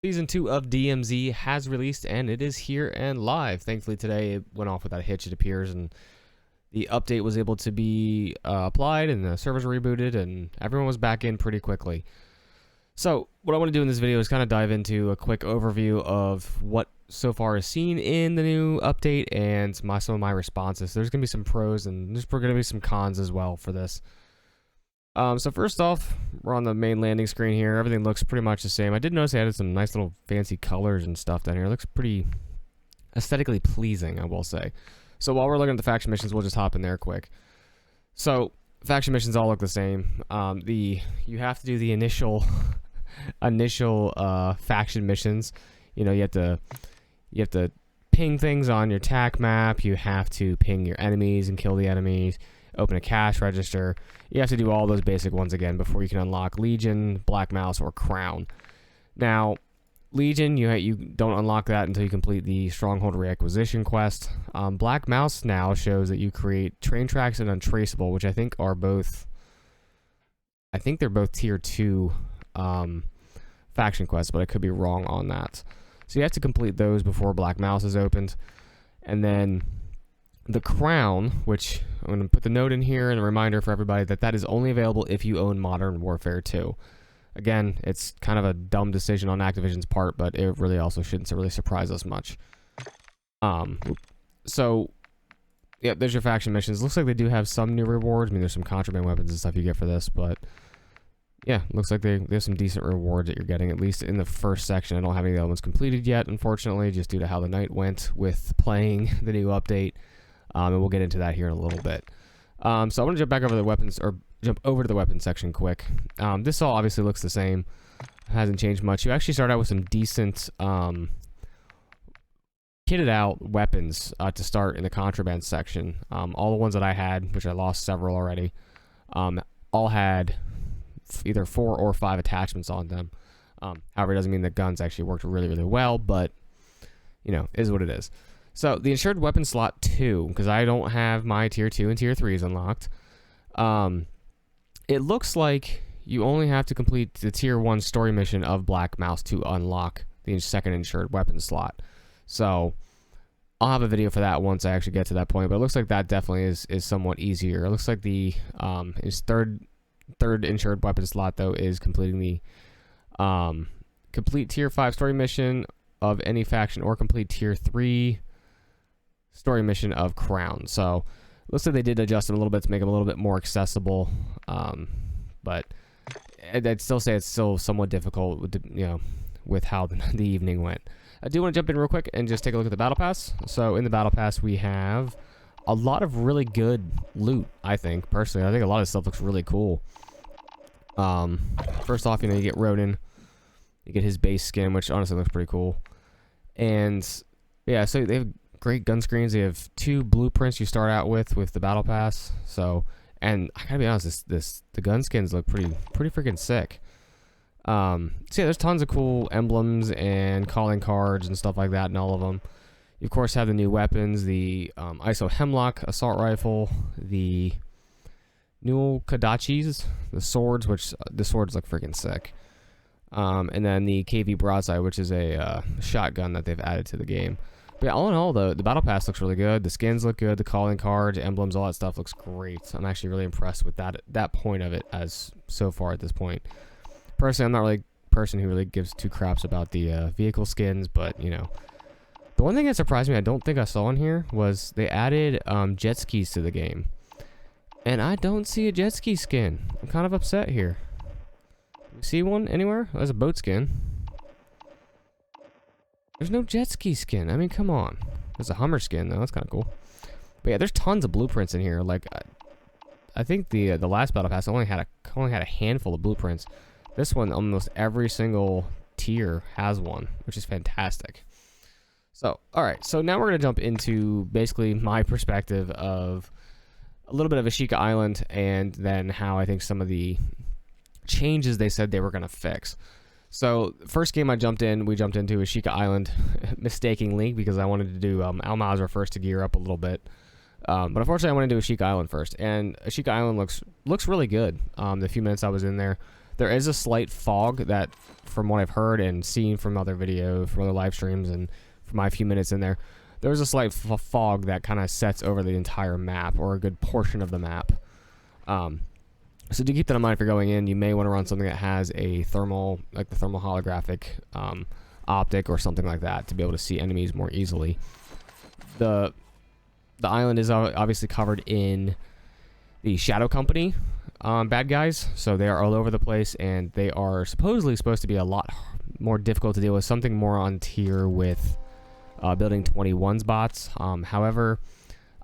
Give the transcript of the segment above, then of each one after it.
Season 2 of DMZ has released, and it is here and live. Thankfully, today it went off without a hitch, it appears, and the update was able to be applied, and the servers were rebooted, and everyone was back in pretty quickly. So, what I want to do in this video is kind of dive into a quick overview of what so far is seen in the new update and some of my responses. There's going to be some pros, and there's going to be some cons as well for this. So first off, we're on the main landing screen here. Everything looks pretty much the same. I did notice they added some nice little fancy colors and stuff down here. It looks pretty aesthetically pleasing, I will say. So while we're looking at the faction missions, we'll just hop in there quick. So faction missions all look the same. You have to do the initial faction missions. You know, you have to ping things on your TAC map. You have to ping your enemies and kill the enemies. Open a cash register. You have to do all those basic ones again before you can unlock Legion, Black Mouse, or Crown. Now, Legion, you don't unlock that until you complete the Stronghold Reacquisition quest. Black Mouse now shows that you create Train Tracks and Untraceable, which I think are both... I think they're both Tier 2 faction quests, but I could be wrong on that. So you have to complete those before Black Mouse is opened. And then the Crown, which I'm going to put the note in here and a reminder for everybody that is only available if you own Modern Warfare 2. Again, it's kind of a dumb decision on Activision's part, but it really also shouldn't really surprise us much. So, yeah, there's your faction missions. Looks like they do have some new rewards. I mean, there's some contraband weapons and stuff you get for this, but yeah, looks like there's some decent rewards that you're getting, at least in the first section. I don't have any of the other ones completed yet, unfortunately, just due to how the night went with playing the new update. And we'll get into that here in a little bit. So I want to jump back over the weapons, or jump over to the weapons section quick. This all obviously looks the same. Hasn't changed much. You actually start out with some decent kitted out weapons to start in the contraband section. All the ones that I had, which I lost several already, all had either 4 or 5 attachments on them. However, it doesn't mean the guns actually worked really, really well, but, you know, is what it is. So, the insured weapon slot 2, because I don't have my Tier 2 and Tier 3s unlocked. It looks like you only have to complete the Tier 1 story mission of Black Mouse to unlock the second insured weapon slot. So, I'll have a video for that once I actually get to that point, but it looks like that definitely is somewhat easier. It looks like the his third insured weapon slot, though, is completing the complete Tier 5 story mission of any faction or complete Tier 3 story mission of Crown. So looks like they did adjust them a little bit to make them a little bit more accessible, but I'd still say it's still somewhat difficult with with how the evening went. I do want to jump in real quick and just take a look at the battle pass. So in the battle pass we have a lot of really good loot. I think personally, I think a lot of stuff looks really cool. First off, you get Ronin, you get his base skin, which honestly looks pretty cool, and yeah, so they have great gun screens. They have 2 blueprints you start out with the battle pass. So, and I gotta be honest, the gun skins look pretty freaking sick. So yeah, there's tons of cool emblems and calling cards and stuff like that in all of them. You of course have the new weapons, the ISO Hemlock assault rifle, the new Kadachis, the swords, which the swords look freaking sick. And then the KV broadside, which is a shotgun that they've added to the game. But yeah, all in all, the battle pass looks really good. The skins look good. The calling cards, emblems, all that stuff looks great. I'm actually really impressed with that point of it as so far at this point. Personally, I'm not really a person who really gives 2 craps about the vehicle skins, but the one thing that surprised me, I don't think I saw in here, was they added jet skis to the game, and I don't see a jet ski skin. I'm kind of upset here. You see one anywhere? Oh, there's a boat skin. There's no jet ski skin. I mean, come on. There's a Hummer skin, though. That's kind of cool. But yeah, there's tons of blueprints in here. Like, I think the last battle pass only had a handful of blueprints. This one, almost every single tier has one, which is fantastic. So, all right. So now we're gonna jump into basically my perspective of a little bit of Ashika Island, and then how I think some of the changes they said they were gonna fix. So, first game we jumped into Ashika Island, mistakenly, because I wanted to do Al Mazrah first to gear up a little bit. But unfortunately, I wanted to do Ashika Island first. And Ashika Island looks really good. The few minutes I was in there, There is a slight fog that, from what I've heard and seen from other from other live streams and from my few minutes in there, there's a slight fog that kind of sets over the entire map, or a good portion of the map. So do keep that in mind if you're going in. You may want to run something that has a thermal, like the thermal holographic optic or something like that, to be able to see enemies more easily. The island is obviously covered in the Shadow Company bad guys, so they are all over the place, and they are supposedly supposed to be a lot more difficult to deal with, something more on tier with Building 21's bots. However,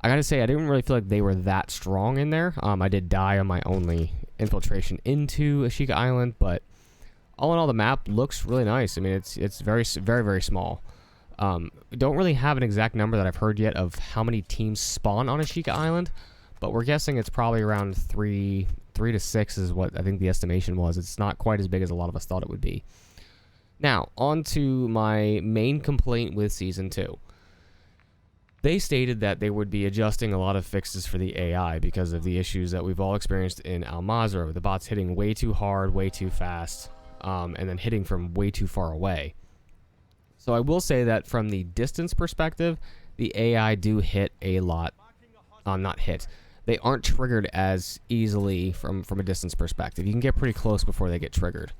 I gotta say, I didn't really feel like they were that strong in there. I did die on my only infiltration into Ashika Island, but all in all, the map looks really nice. I mean, it's very, very small. Don't really have an exact number that I've heard yet of how many teams spawn on Ashika Island, but we're guessing it's probably around 3 to 6 is what I think the estimation was. It's not quite as big as a lot of us thought it would be. Now, on to my main complaint with Season 2. They stated that they would be adjusting a lot of fixes for the AI because of the issues that we've all experienced in Al Mazrah, with the bots hitting way too hard, way too fast, and then hitting from way too far away. So I will say that from the distance perspective, the AI do hit a lot. Not hit. They aren't triggered as easily from a distance perspective. You can get pretty close before they get triggered.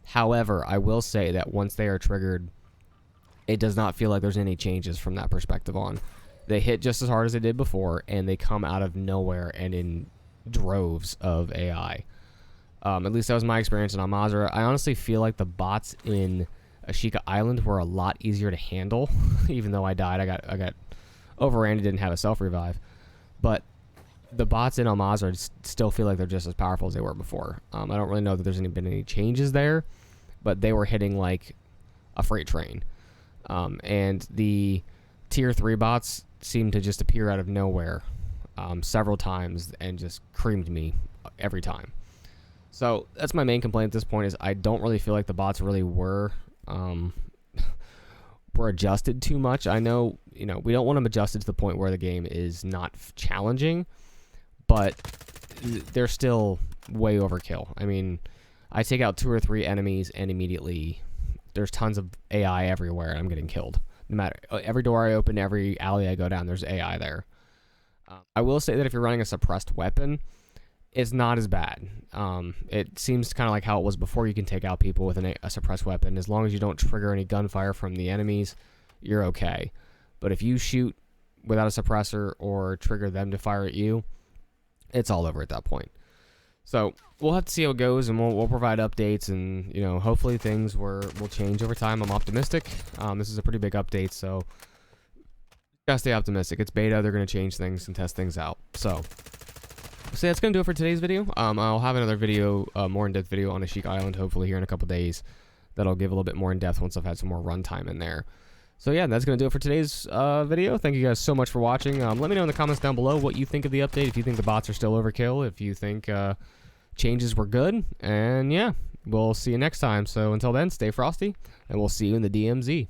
However, I will say that once they are triggered, it does not feel like there's any changes from that perspective on. They hit just as hard as they did before, and they come out of nowhere and in droves of AI. At least that was my experience in Al Mazrah. I honestly feel like the bots in Ashika Island were a lot easier to handle. Even though I died, I got overran and didn't have a self-revive. But the bots in Al Mazrah still feel like they're just as powerful as they were before. I don't really know that there's been any changes there, but they were hitting like a freight train. And the tier 3 bots seemed to just appear out of nowhere several times and just creamed me every time. So that's my main complaint at this point, is I don't really feel like the bots really were adjusted too much. I know, we don't want them adjusted to the point where the game is not challenging, but they're still way overkill. I mean, I take out 2 or 3 enemies and immediately there's tons of AI everywhere and I'm getting killed. No matter, every door I open, every alley I go down, there's AI there. I will say that if you're running a suppressed weapon, it's not as bad. It seems kind of like how it was before. You can take out people with a suppressed weapon. As long as you don't trigger any gunfire from the enemies, you're okay. But if you shoot without a suppressor or trigger them to fire at you, it's all over at that point. So we'll have to see how it goes, and we'll provide updates, and hopefully things will change over time. I'm optimistic. This is a pretty big update, so gotta stay optimistic. It's beta; they're gonna change things and test things out. So that's gonna do it for today's video. I'll have another video, more in-depth video on Ashika Island, hopefully here in a couple days. That'll give a little bit more in depth once I've had some more runtime in there. So yeah, that's going to do it for today's video. Thank you guys so much for watching. Let me know in the comments down below what you think of the update, if you think the bots are still overkill, if you think changes were good. And yeah, we'll see you next time. So until then, stay frosty, and we'll see you in the DMZ.